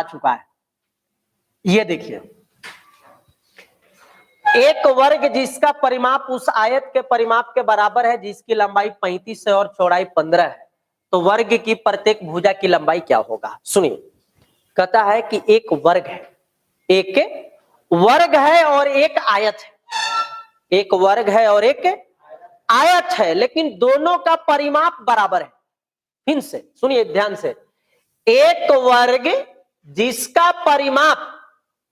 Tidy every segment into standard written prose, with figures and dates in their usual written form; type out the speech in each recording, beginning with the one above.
आ चुका है। ये देखिए, एक वर्ग जिसका परिमाप उस आयत के परिमाप के बराबर है जिसकी लंबाई 35 है और चौड़ाई 15 है, तो वर्ग की प्रत्येक भुजा की लंबाई क्या होगा। सुनिए, कहता है कि एक वर्ग है, एक वर्ग है और एक आयत है, एक वर्ग है और एक आयत है, लेकिन दोनों का परिमाप बराबर है। फिर से सुनिए ध्यान से, एक वर्ग जिसका परिमाप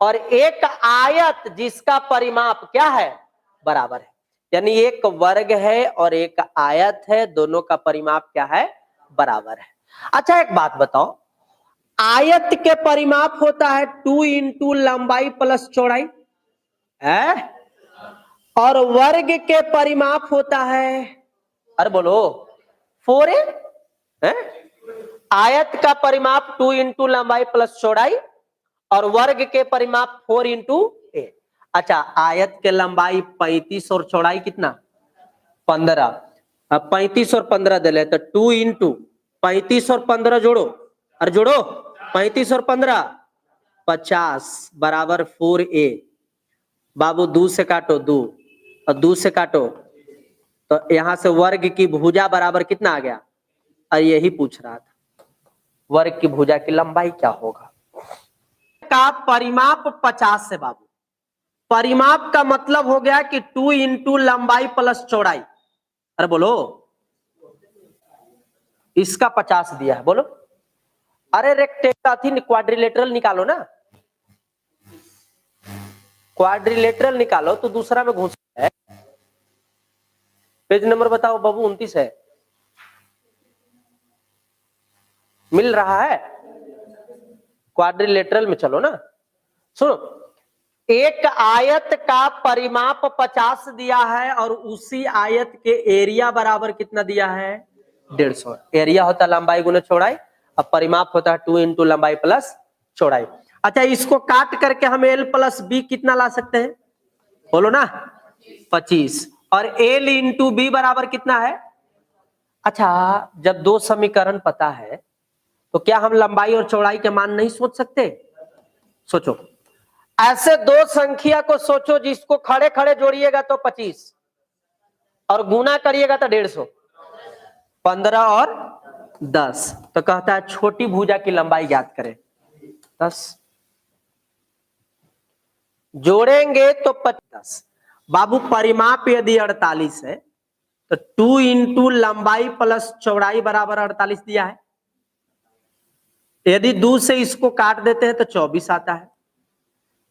और एक आयत जिसका परिमाप क्या है, बराबर है। यानी एक वर्ग है और एक आयत है, दोनों का परिमाप क्या है, बराबर है। अच्छा एक बात बताओ, आयत के परिमाप होता है 2 इंटू लंबाई प्लस चौड़ाई है, और वर्ग के परिमाप होता है, अरे बोलो 4a है। आयत का परिमाप 2 इंटू लंबाई प्लस चौड़ाई और वर्ग के परिमाप 4 इंटू ए। अच्छा, आयत के लंबाई 35 और चौड़ाई कितना 15। अब 35 और 15 दे ले तो 2 इंटू 35 और 15 जोड़ो, और जोड़ो 35 और 15 50 बराबर 4a। बाबू 2 से काटो 2 और 2 से काटो, तो यहां से वर्ग की भुजा बराबर कितना आ गया, और यही पूछ रहा था, वर्ग की भुजा की लंबाई क्या होगा। का परिमाप 50 है बाबू, परिमाप का मतलब हो गया कि 2 इंटू लंबाई प्लस चौड़ाई, अरे बोलो इसका 50 दिया है, बोलो अरे रेक्टेंगल क्वाड्रिलेटरल निकालो ना, क्वाड्रिलेटरल निकालो तो दूसरा में घुस है। पेज नंबर बताओ बाबू, 29 है, मिल रहा है, क्वाड्रिलेटरल में चलो ना। सुनो, एक आयत का परिमाप 50 दिया है और उसी आयत के एरिया बराबर कितना दिया है, 150। एरिया होता है लंबाई गुना चौड़ाई, अब परिमाप होता है 2 इंटू लंबाई प्लस चौड़ाई। अच्छा, इसको काट करके हम l प्लस बी कितना ला सकते हैं, बोलो ना 25, और l इंटू बी बराबर कितना है। अच्छा, जब दो समीकरण पता है तो क्या हम लंबाई और चौड़ाई के मान नहीं सोच सकते। सोचो, ऐसे दो संख्या को सोचो जिसको खड़े खड़े जोड़िएगा तो 25 और गुना करिएगा तो 150, 15 और 10, तो कहता है छोटी भुजा की लंबाई ज्ञात करें। 10 जोड़ेंगे तो 50। बाबू परिमाप यदि 48 है तो 2 इंटू लंबाई प्लस चौड़ाई बराबर 48 दिया है। यदि 2 से इसको काट देते हैं तो 24 आता है।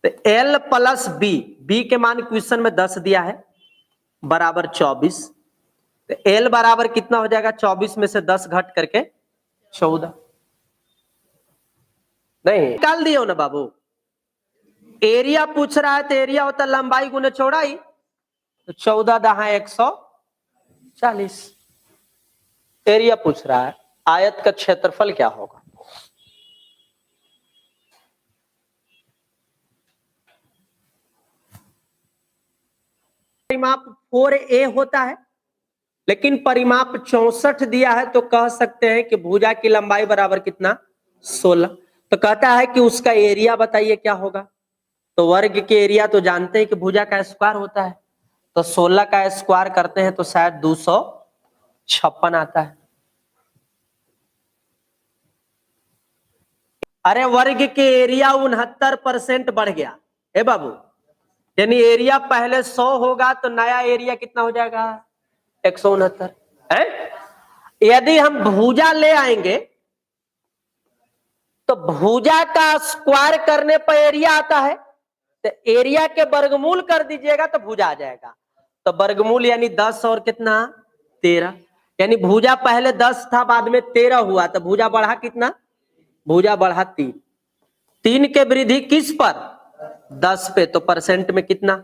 तो L प्लस बी, बी के मान क्वेश्चन में 10 दिया है, बराबर 24। तो L बराबर कितना हो जाएगा, 24 में से 10 घट करके 14। नहीं निकाल दियो ना बाबू, एरिया पूछ रहा है तो एरिया होता है लंबाई गुने चौड़ाई, तो 14 दहा 140। एरिया पूछ रहा है, आयत का क्षेत्रफल क्या होगा। परिमाप 4a होता है, लेकिन परिमाप 64 दिया है, तो कह सकते हैं कि भुजा की लंबाई बराबर कितना 16। तो कहता है कि उसका एरिया बताइए क्या होगा। तो वर्ग के एरिया तो जानते हैं कि भुजा का स्क्वायर होता है, तो 16 का स्क्वायर करते हैं तो शायद 256 आता है। अरे वर्ग के एरिया 69% बढ़ गया है बाबू, यानी एरिया पहले 100 होगा तो नया एरिया कितना हो जाएगा 169 है। यदि हम भुजा ले आएंगे तो भुजा का स्क्वायर करने पर एरिया आता है, तो एरिया के वर्गमूल कर दीजिएगा तो भुजा आ जाएगा। तो वर्गमूल यानी 10 और कितना 13, यानी भुजा पहले 10 था बाद में 13 हुआ, तो भुजा बढ़ा कितना, भुजा बढ़ा 3। 3 के वृद्धि किस पर 10 पे, तो परसेंट में कितना,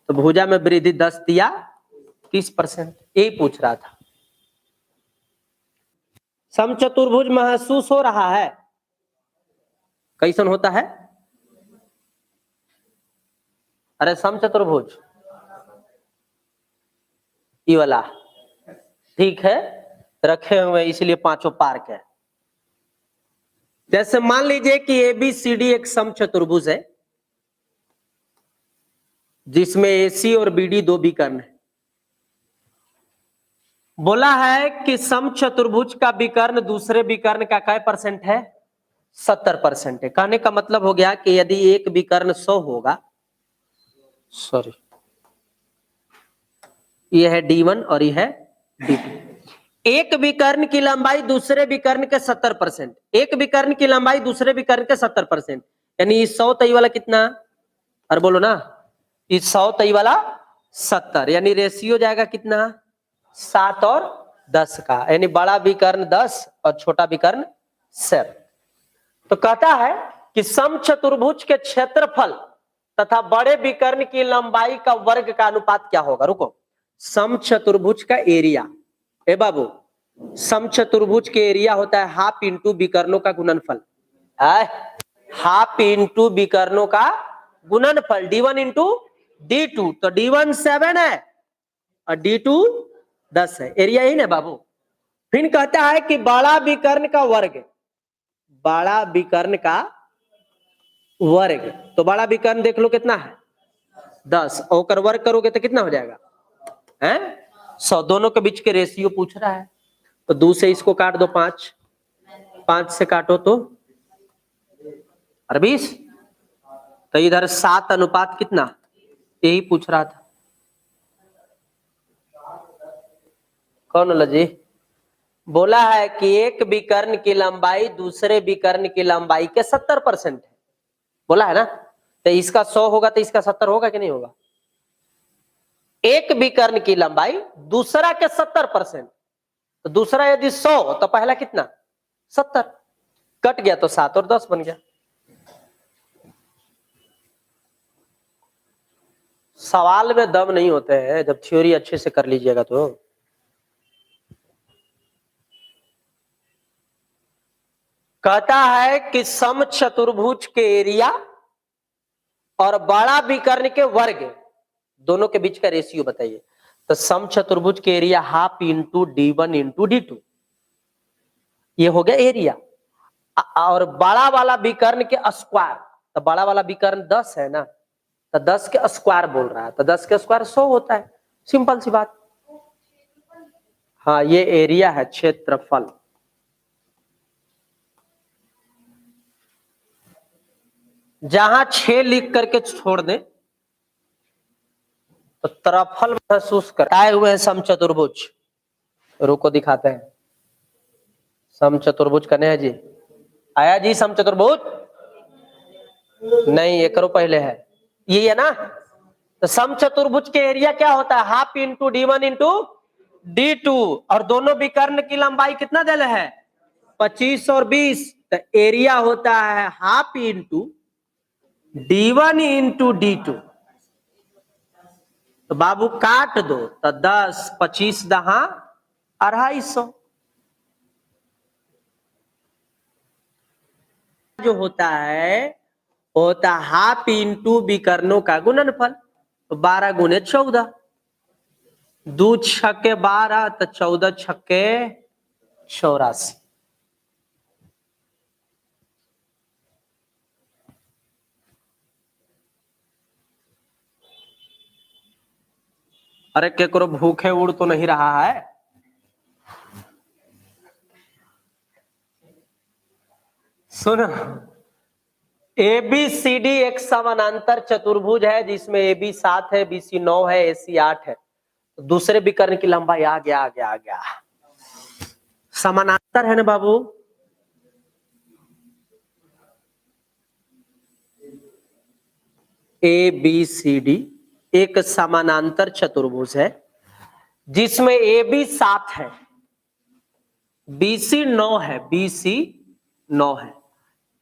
तो भुजा में वृद्धि 10 दिया 30%, यही पूछ रहा था। समचतुर्भुज महसूस हो रहा है, कैसन होता है। अरे समचतुर्भुज ये वाला ठीक है, रखे हुए इसलिए पांचों पार्क है। जैसे मान लीजिए कि ABCD एक समचतुर्भुज है जिसमें AC और BD दो विकर्ण है। बोला है कि समचतुर्भुज का विकर्ण दूसरे विकर्ण का क्या परसेंट है? 70% है। कहने का मतलब हो गया कि यदि एक विकर्ण 100 होगा, सॉरी, ये है D1 और ये है D2। एक विकर्ण की लंबाई दूसरे विकर्ण के 70%, एक विकर्ण की लंबाई दूसरे विकर्ण के 70%, यानी इस 100 तई वाला कितना? और बोलो ना, इस 100 तई वाला 70, यानी रेशियो जाएगा कितना? 7 और 10 का, यानी बड़ा विकर्ण 10 और छोटा विकर्ण 7। तो कहता है कि समचतुर्भुज के क्षेत्रफल तथा बड़े विकर्ण की लंबाई का वर्ग का अनुपात क्या होगा? रुको, समचतुर्भुज का एरिया, ए बाबू, समचतुर्भुज के एरिया होता है हाफ इंटू विकर्णों का गुणनफल, हाफ इंटू विकर्णों का गुणनफल, D1 इंटू D2। तो D1 7 है और D2 10 है, एरिया ही ना बाबू। फिर कहता है कि बड़ा विकर्ण का वर्ग, बड़ा विकर्ण का वर्ग, तो बड़ा विकर्ण देख लो कितना है? 10, और वर्ग करोगे तो कितना हो जाएगा? हैं 100। दोनों के बीच के रेशियो पूछ रहा है, तो 2 से इसको काट दो 5, 5 से काटो तो 20, तो इधर 7 अनुपात कितना, यही पूछ रहा था। कौन होला जी? बोला है कि एक विकर्ण की लंबाई दूसरे विकर्ण की लंबाई के 70% है, बोला है ना। तो इसका 100 होगा तो इसका 70 होगा कि नहीं होगा? एक विकर्ण की लंबाई दूसरा के 70%, तो दूसरा यदि 100 तो पहला कितना? 70, कट गया तो 7 और 10 बन गया। सवाल में दम नहीं होते हैं, जब थ्योरी अच्छे से कर लीजिएगा तो। कहता है कि समचतुर्भुज के एरिया और बड़ा विकर्ण के वर्ग दोनों के बीच का रेशियो बताइए। तो समचतुर्भुज के area half into D1 into D2, ये हो गया एरिया। और बड़ा वाला विकर्ण के स्क्वायर, तो बड़ा वाला विकर्ण 10 है ना, तो 10 के स्क्वायर बोल रहा है, तो 10 के स्क्वायर 100 होता है, सिंपल सी बात। हाँ, ये एरिया है, क्षेत्रफल। जहां 6 लिख करके छोड़ दे तो तरफल महसूस कराए हुए हैं समचतुर्भुज। रुको दिखाते हैं समचतुर्भुज। कने है जी? आया जी समचतुर्भुज? नहीं, ये करो पहले है, ये है ना। तो समचतुर्भुज के एरिया क्या होता है? Half into D1 into D2, और दोनों विकर्ण की लंबाई कितना दिले है? 25 और 20। तो एरिया होता है half into D1 into D2। तो बाबू काट दो, तो 10, 25 दहा 250। जो होता है होता हाफ इंटू विकर्णों का गुणनफल, तो 12 गुने 14, 2 छक्के 12, तो 14 छक्के 84। अरे केकरो भूखे उड़ तो नहीं रहा है? सुनो, ABCD एक समानांतर चतुर्भुज है जिसमें AB 7 है, BC 9 है, AC 8 है। तो दूसरे विकर्ण की लंबाई आ गया। समानांतर है ना बाबू? ABCD एक समानांतर चतुर्भुज है जिसमें AB 7 है, BC 9 है, BC 9 है,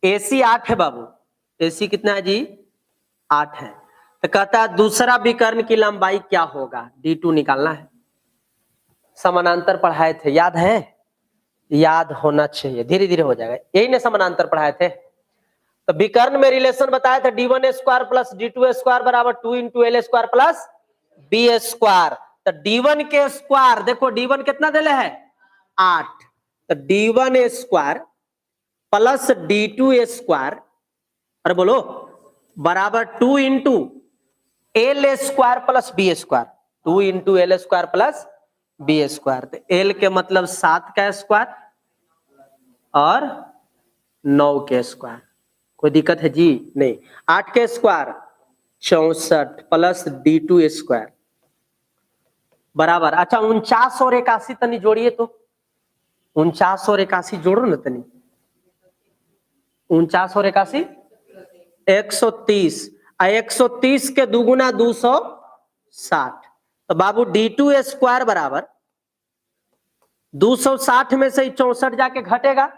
AC 8 है बाबू। AC कितना है जी? 8 है। तो कहता है दूसरा विकर्ण की लंबाई क्या होगा? D2 निकालना है। समानांतर पढ़ाए थे, याद है? याद होना चाहिए, धीरे धीरे हो जाएगा। यही ने समानांतर पढ़ाए थे। तो विकर्ण में रिलेशन बताया था D1 square plus D2 square बराबर 2 into L square plus B square. तो D1 के स्क्वायर देखो, D1 कितना दिले है? 8। तो D1 स्क्वायर प्लस d2a² अरे बोलो बराबर 2 into l² plus b², 2 into l² plus b²। तो l के मतलब 7 का स्क्वायर और 9 के स्क्वायर। कोई दिक्कत है जी? नहीं। 8 के स्क्वायर 64 प्लस d2² बराबर, अच्छा 49 और 81 तनी जोड़िए तो, 49 और 81 जोड़ो ना तनी, 49 और 81 130, 130 के दुगुना 260। तो बाबू d2² बराबर 260 में से 64 जाके घटेगा,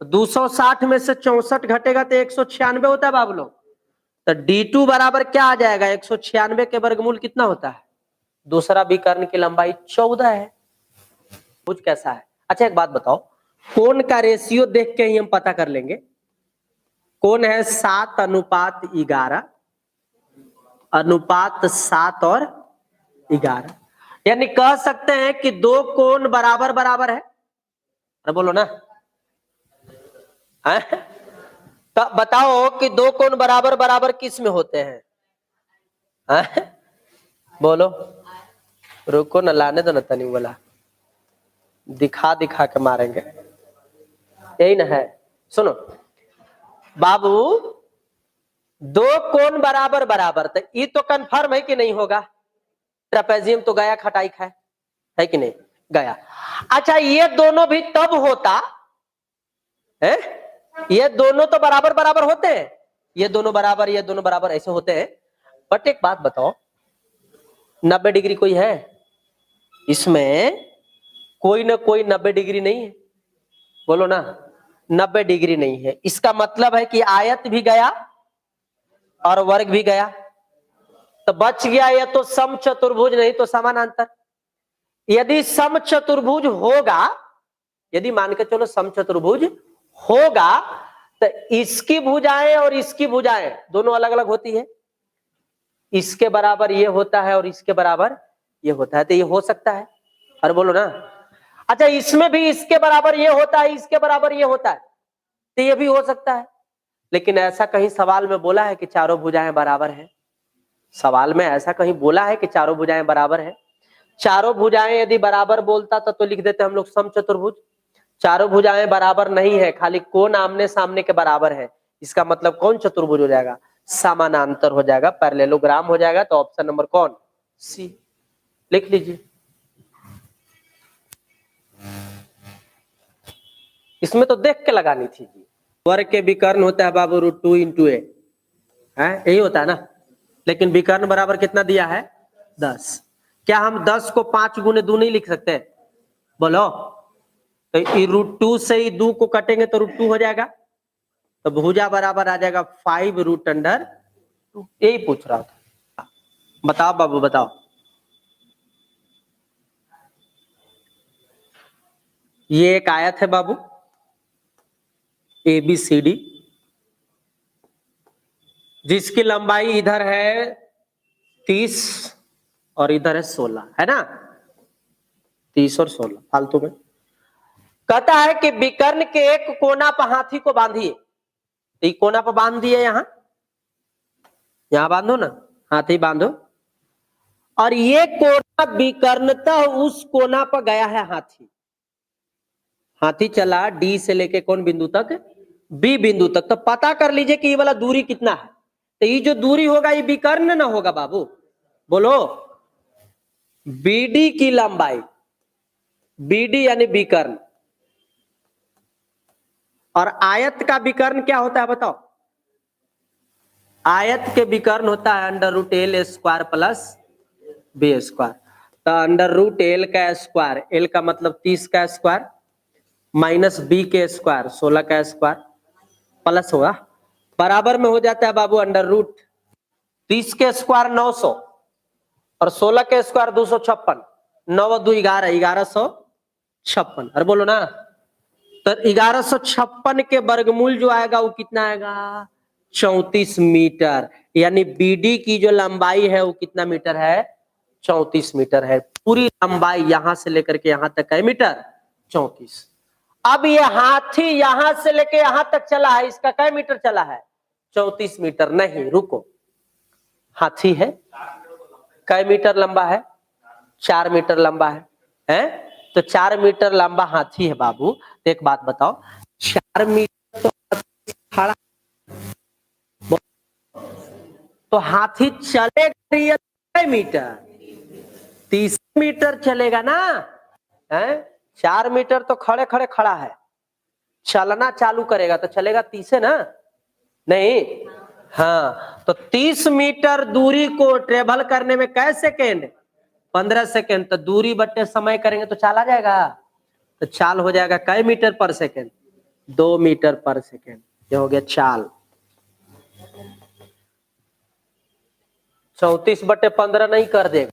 260 में से 64 घटेगा तो 196 होता है बाबू लोग। तो d2 बराबर क्या आ जाएगा? 196 के वर्गमूल कितना होता है? दूसरा विकर्ण की लंबाई 14 है। कुछ कैसा है? अच्छा एक बात बताओ, कोण का रेशियो देख के ही हम पता कर लेंगे। कोण है 7:11, अनुपात 7 और 11, यानी कह सकते हैं कि दो कोण बराबर बराबर है। अरे बोलो ना, तो बताओ कि दो कोण बराबर बराबर किस में होते हैं? बोलो, रुको न, लाने दो न तनी, बोला दिखा दिखा के मारेंगे, यही ना है। सुनो बाबू, दो कोण बराबर बराबर, तो ये तो कंफर्म है कि नहीं होगा? ट्रेपेजियम तो गया खटाई खाए, है कि नहीं? गया। अच्छा ये दोनों भी तब होता है, ये दोनों तो बराबर बराबर होते हैं, ये दोनों बराबर, ये दोनों बराबर ऐसे होते हैं। बट एक बात बताओ, 90 डिग्री कोई है इसमें? कोई ना कोई 90 डिग्री नहीं है, बोलो ना, 90 डिग्री नहीं है। इसका मतलब है कि आयत भी गया और वर्ग भी गया, तो बच गया या तो समचतुर्भुज नहीं तो समानांतर। यदि समचतुर्भुज होगा, यदि मान के चलो समचतुर्भुज होगा, तो इसकी भुजाएं और इसकी भुजाएं दोनों अलग अलग होती है। इसके बराबर ये होता है और इसके बराबर ये होता है, तो ये हो सकता है। अरे बोलो ना। अच्छा इसमें भी इसके बराबर ये होता है, इसके बराबर ये होता है, तो ये भी हो सकता है। लेकिन ऐसा कहीं सवाल में बोला है कि चारों भुजाएं बराबर हैं? सवाल में ऐसा कहीं बोला है कि चारों भुजाएं बराबर है? चारों भुजाएं यदि बराबर बोलता तो लिख देते हम लोग समचतुर्भुज। चारों भुजाएं बराबर नहीं है, खाली कोण आमने सामने के बराबर है, इसका मतलब कौन चतुर्भुज हो जाएगा? समानांतर हो जाएगा, पैरेललोग्राम हो जाएगा। तो ऑप्शन नंबर कौन? सी, लिख लीजिए। इसमें तो देख के लगानी थी जी। वर्ग के विकर्ण होता है बाबू √2 इंटू ए, यही होता है ना। लेकिन विकर्ण बराबर कितना दिया है? 10। क्या हम 10 को 5 गुने 2 नहीं लिख सकते? बोलो, तो √2 से ही 2 को कटेंगे तो √2 हो जाएगा, तो भुजा बराबर आ जाएगा 5√2। यही पूछ रहा था। बताओ बाबू बताओ। ये एक आयत है बाबू, ABCD, जिसकी लंबाई इधर है 30 और इधर है 16, है ना? 30 और 16 फालतू में। कहता है कि विकर्ण के एक कोना पर हाथी को बांधिए, तो कोना पर बांध दिए, यहां बांधो ना, हाथी बांधो, और ये कोना विकर्णतः उस कोना पर गया है हाथी। हाथी चला डी से लेके कौन बिंदु तक? बी बिंदु तक। तो पता कर लीजिए कि ये वाला दूरी कितना है। तो ये जो दूरी होगा ये विकर्ण ना होगा बाबू? बोलो, BD की लंबाई, BD यानी विकर्ण, और आयत का विकर्ण क्या होता है बताओ? आयत के विकर्ण होता है √L² प्लस b²। तो √L का स्क्वायर, L का मतलब 30 का स्क्वायर, माइनस b के स्क्वायर 16 का स्क्वायर, प्लस होगा, बराबर में हो जाता है बाबू √30 के स्क्वायर 900 और 16 के स्क्वायर 256, 9 2 11, 1156। अरे बोलो ना, तो 1156 के वर्गमूल जो आएगा वो कितना आएगा? 34 मीटर। यानी BD की जो लंबाई है वो कितना मीटर है? 34 मीटर है। पूरी लंबाई यहां से लेकर के यहां तक है मीटर 34। अब ये हाथी यहां से लेके यहां तक चला है, इसका कै मीटर चला है? 34 मीटर। नहीं, रुको, हाथी है, कै मीटर लंबा है? 4 मीटर लंबा है? तो 4 मीटर लंबा हाथी है बाबू। तो एक बात बताओ, 4 मीटर तो खड़ा, तो हाथी चलेगा कै मीटर? 30 मीटर चलेगा ना? है 4 मीटर तो खड़े खड़े खड़ा है, चलना चालू करेगा तो चलेगा 30 ना? नहीं, हाँ, तो 30 मीटर दूरी को ट्रेवल करने में कै सेकेंड? 15 सेकेंड। तो दूरी बट्टे समय करेंगे तो चाल आ जाएगा, तो चाल हो जाएगा कै मीटर पर सेकेंड? 2 मीटर पर सेकेंड। ये हो गया चाल। 34/15 नहीं कर देगा।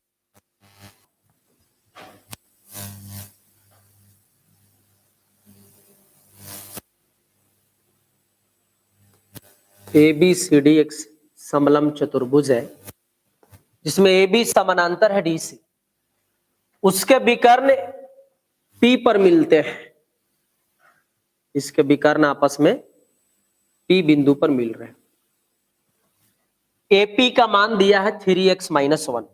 ABCD एक समलंब चतुर्भुज है जिसमें AB समानांतर है DC, उसके विकर्ण P पर मिलते हैं, इसके विकर्ण आपस में P बिंदु पर मिल रहे हैं। AP का मान दिया है 3x - 1,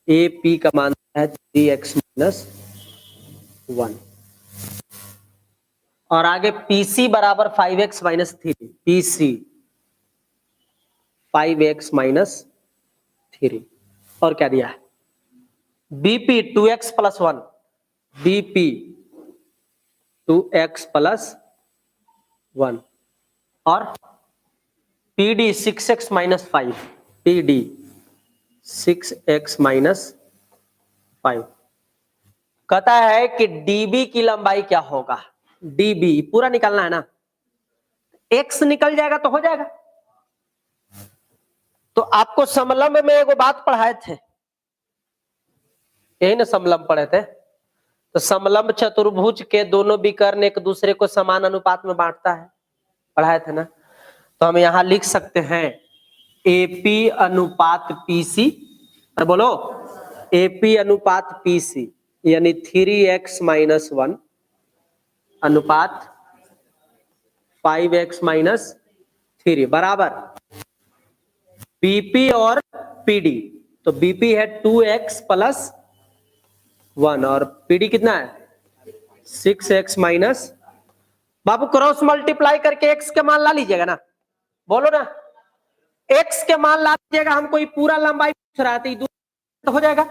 AP का मान है 3x - 1, और आगे PC बराबर 5x - 3, PC 5x - 3, और क्या दिया है? BP 2x + 1, BP 2x + 1, और PD 6x - 5, PD 6x - 5। कहता है कि DB की लंबाई क्या होगा? DB पूरा निकालना है ना, x निकल जाएगा तो हो जाएगा। तो आपको समलंब में एगो बात पढ़ाए थे, यही ना समलंब पढ़े थे? तो समलंब चतुर्भुज के दोनों विकर्ण एक दूसरे को समान अनुपात में बांटता है, पढ़ाए थे ना? तो हम यहां लिख सकते हैं AP अनुपात PC, बोलो AP अनुपात PC, यानी 3x - 1 अनुपात 5x - 3 बराबर BP और PD। तो BP है 2x + 1 और PD कितना है? 6x - बाबू क्रॉस मल्टीप्लाई करके x के मान ला लीजिएगा ना, बोलो ना, x के मान ला लीजिएगा। हमको ये पूरा लंबाई पूछ रहा था, तो हो जाएगा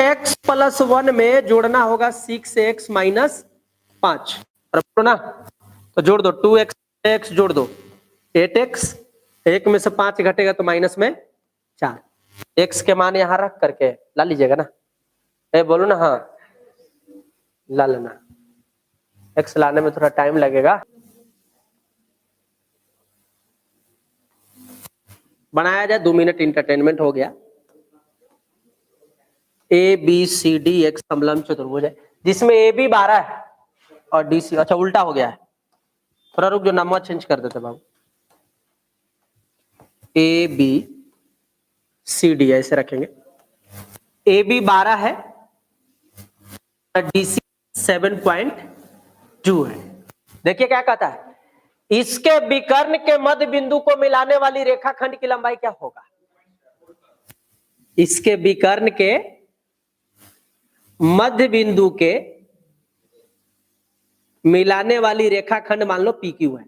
x + 1 में जोड़ना होगा 6x - 5, और बोलो ना, तो जोड़ दो 2x x जोड़ दो 8x, एक में से 5 घटेगा तो माइनस में 4, x के मान यहां रख करके ला लीजिएगा ना। बोलो ना, हाँ ला लेना, x लाने में थोड़ा टाइम लगेगा। बनाया जाए, 2 मिनट इंटरटेनमेंट हो गया। ABCD एक समलंब चतुर्भुज है जिसमें AB 12 है और DC, अच्छा उल्टा हो गया है, थोड़ा रुक जो, नंबर चेंज कर देते बाबू। ABCD ऐसे रखेंगे, AB 12 है, DC 7.2 है। देखिए क्या कहता है, इसके विकर्ण के मध्य बिंदु को मिलाने वाली रेखाखंड की लंबाई क्या होगा? इसके विकर्ण के मध्य बिंदु के मिलाने वाली रेखाखंड मान लो PQ है।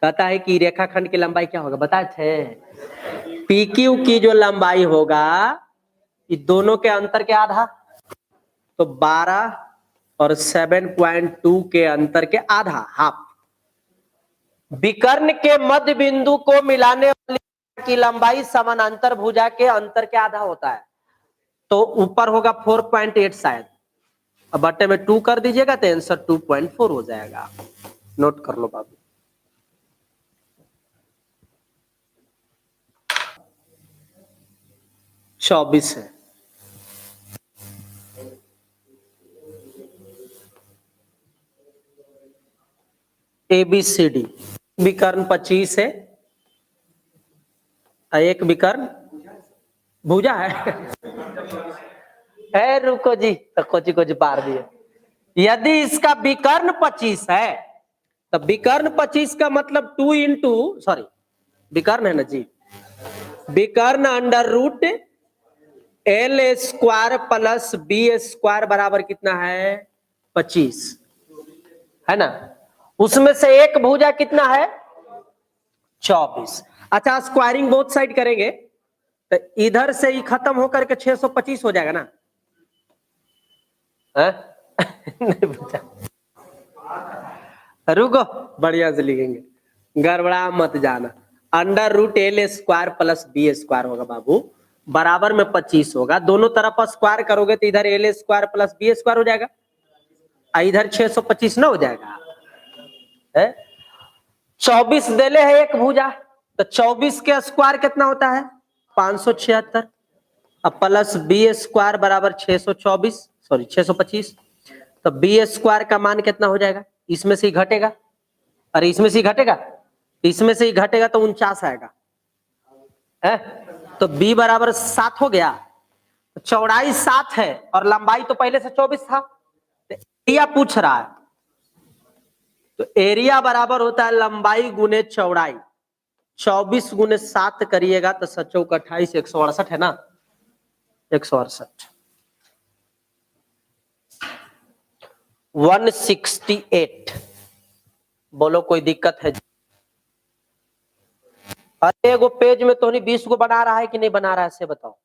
कहता है कि रेखाखंड की लंबाई क्या होगा? बताए थे PQ की जो लंबाई होगा ये दोनों के अंतर के आधा, तो 12 और 7.2 के अंतर के आधा, हाफ। विकर्ण के मध्य बिंदु को मिलाने वाली की लंबाई समानांतर भुजा के अंतर के आधा होता है, तो ऊपर होगा 4.8 शायद, अब बट्टे में 2 कर दीजिएगा तो आंसर 2.4 हो जाएगा। नोट कर लो बाबू। चौबीस है। ABCD विकर्ण 25 है, एक विकर्ण भुजा है। रुको जी, तो कोची कोची पार दिए, यदि इसका विकर्ण 25 है तो विकर्ण 25 का मतलब 2 इंटू सॉरी विकर्ण है ना जी, विकर्ण under root L square plus B square बराबर कितना है 25 है ना। उसमें से एक भुजा कितना है 24। अच्छा स्क्वायरिंग बोथ साइड करेंगे तो इधर से ही खत्म होकर के 625 हो जाएगा ना नहीं पूछा, रुको बढ़िया से लिखेंगे, गड़बड़ा मत जाना। Under root L square plus B square होगा बाबू, बराबर में 25 होगा। दोनों तरफ स्क्वायर करोगे तो इधर L square plus B square हो जाएगा, इधर 625 ना हो जाएगा है? 24 देले है एक भुजा, तो 24 के स्क्वायर कितना होता है 576, अब प्लस बी स्क्वायर बराबर 624 सॉरी 625, तो बी स्क्वायर का मान कितना हो जाएगा, इसमें से ही घटेगा, अरे इसमें से ही घटेगा, इसमें से ही घटेगा तो 49 आएगा है? तो बी बराबर 7 हो गया, तो चौड़ाई 7 है और लंबाई तो पहले से 24 था, तो एरिया पूछ रहा है, तो एरिया बराबर होता है लंबाई गुने चौड़ाई, 24 गुने 7 करिएगा तो 7 चौक 28 168 है ना, 168 168। बोलो कोई दिक्कत है? अरे एगो पेज में तो नहीं 20 को बना रहा है कि नहीं बना रहा है से बताओ,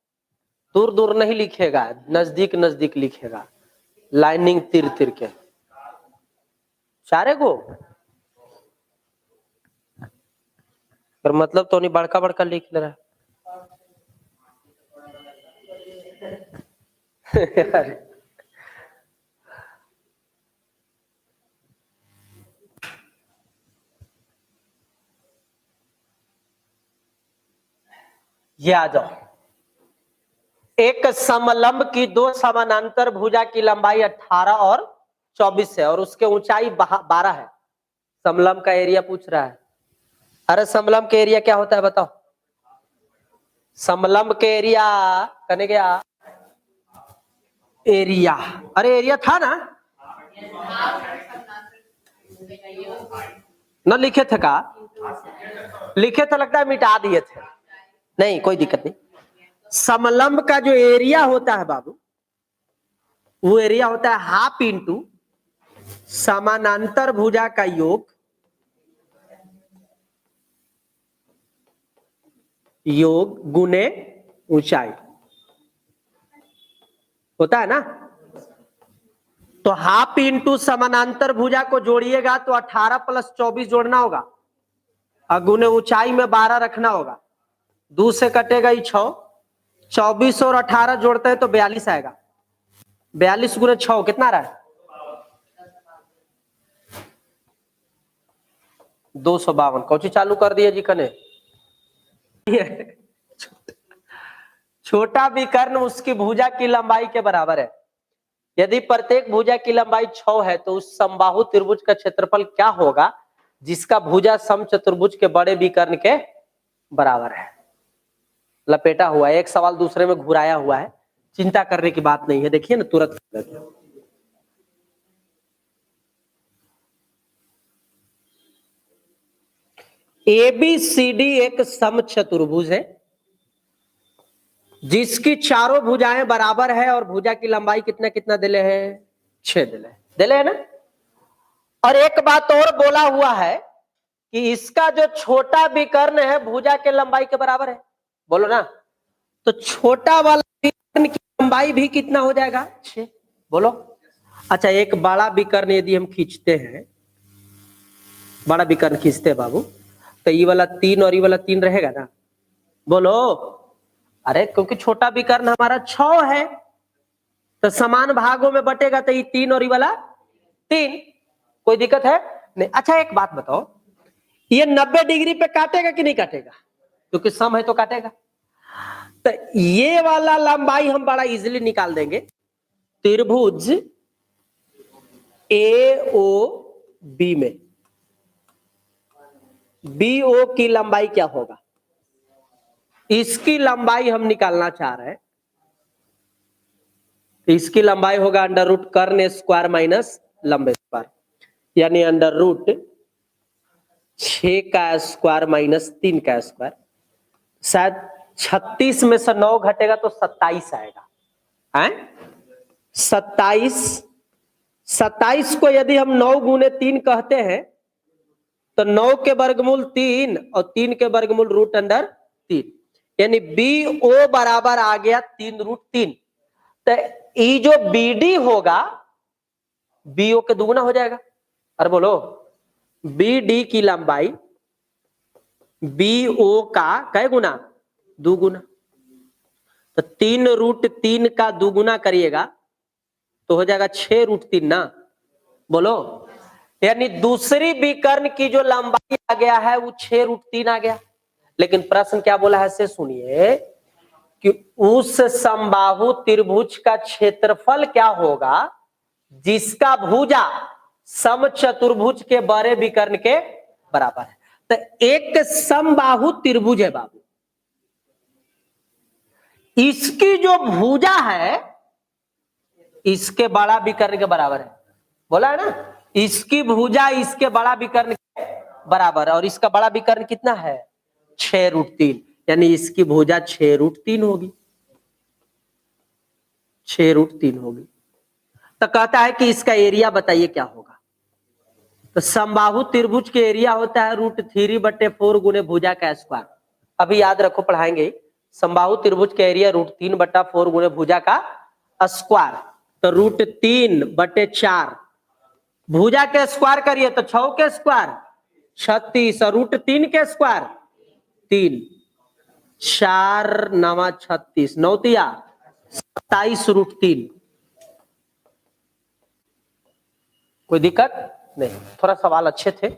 दूर दूर नहीं लिखेगा, नजदीक नजदीक लिखेगा, लाइनिंग तिर तिर के सारे को, पर मतलब तो नहीं बड़का बड़का लिख ले रहा है ये आ जाओ, एक समलंब की दो समानांतर भुजा की लंबाई 18 और 24 है और उसके ऊंचाई 12 है, समलंब का एरिया पूछ रहा है। अरे समलंब के एरिया क्या होता है बताओ, समलंब के एरिया करने गया एरिया, अरे एरिया था ना, न लिखे थे का, लिखे थे लगता है मिटा दिए थे, नहीं कोई दिक्कत नहीं। समलंब का जो एरिया होता है बाबू, वो एरिया होता है हाफ इंटू समानांतर भुजा का योग गुने ऊंचाई होता है ना, तो हाफ इंटू समानांतर भुजा को जोड़िएगा तो 18 प्लस 24 जोड़ना होगा और गुने ऊंचाई में 12 रखना होगा, 2 से कटेगा ही 6, 24 और 18 जोड़ते हैं तो 42 आएगा, 42 गुने 6 कितना रहा है 252। कौची चालू कर दिए जी कने छोटा विकर्ण उसकी भुजा की लंबाई के बराबर है, यदि प्रत्येक भुजा की लंबाई 6 है तो उस समबाहु त्रिभुज का क्षेत्रफल क्या होगा जिसका भुजा समचतुर्भुज के बड़े विकर्ण के बराबर है। लपेटा हुआ है, एक सवाल दूसरे में घुराया हुआ है, चिंता करने की बात नहीं है, देखिए ना तुरंत। ABCD एक समचतुर्भुज है जिसकी चारों भुजाएं बराबर है और भुजा की लंबाई कितना कितना दिले है 6 दिले है ना। और एक बात और बोला हुआ है कि इसका जो छोटा विकर्ण है भुजा के लंबाई के बराबर है, बोलो ना, तो छोटा वाला विकर्ण की लंबाई भी कितना हो जाएगा 6, बोलो। अच्छा एक बड़ा विकर्ण यदि हम खींचते हैं, बड़ा विकर्ण खींचते हैं बाबू, तो ये वाला 3 और ये वाला 3 रहेगा ना, बोलो। अरे क्योंकि छोटा विकर्ण हमारा 6 है तो समान भागों में बटेगा, तो ये 3 और ये वाला 3, कोई दिक्कत है नहीं। अच्छा एक बात बताओ, ये 90 डिग्री पे काटेगा कि नहीं काटेगा, क्योंकि सम है तो काटेगा, तो ये वाला लंबाई हम बड़ा इजीली निकाल देंगे। त्रिभुज AOB में BO की लंबाई क्या होगा, इसकी लंबाई हम निकालना चाह रहे हैं, इसकी लंबाई होगा अंडर रूट कर्ण स्क्वायर माइनस लंबे स्क्वायर, यानी अंडर रूट 6 का स्क्वायर माइनस 3 का स्क्वायर। शायद 36 में से 9 घटेगा तो 27 आएगा, है 27। 27 को यदि हम 9 गुने 3 कहते हैं तो 9 के वर्गमूल 3 और 3 के वर्गमूल रूट अंडर 3, यानी बी ओ बराबर आ गया 3 रूट 3। तो ये जो बी डी होगा बी ओ के दुगुना हो जाएगा। अरे बोलो, बी डी की लंबाई बी ओ का कै गुना? दुगुना। तो 3 रूट 3 का दुगुना करिएगा तो हो जाएगा 6 रूट 3 ना। बोलो, यानी दूसरी विकर्ण की जो लंबाई आ गया है वो 6 रूट 3 आ गया। लेकिन प्रश्न क्या बोला है से सुनिए कि उस समबाहु त्रिभुज का क्षेत्रफल क्या होगा जिसका भुजा समचतुर्भुज के बड़े विकर्ण के बराबर है। तो एक समबाहु त्रिभुज है बाबू, इसकी जो भुजा है इसके बड़ा विकर्ण के बराबर है। बोला है ना, इसकी भुजा इसके बड़ा विकर्ण के बराबर है और इसका बड़ा विकर्ण कितना है? 6 रूट 3, यानी इसकी भुजा 6 रूट 3 होगी, 6 रूट 3 होगी। तो कहता है कि इसका एरिया बताइए क्या होगा। तो समबाहु त्रिभुज के एरिया होता है रूट 3/4 गुने भुजा का स्क्वायर। अभी याद रखो, पढ़ाएंगे। समबाहु त्रिभुज का एरिया रूट 3/4 गुने भुजा का स्क्वायर। तो रूट 3/4 भुजा के स्क्वायर करिए तो 6 के स्क्वायर 36 और रूट 3 के स्क्वायर 3, 4 9 36, 9 तिया 27 रूट 3। कोई दिक्कत नहीं, थोड़ा सवाल अच्छे थे।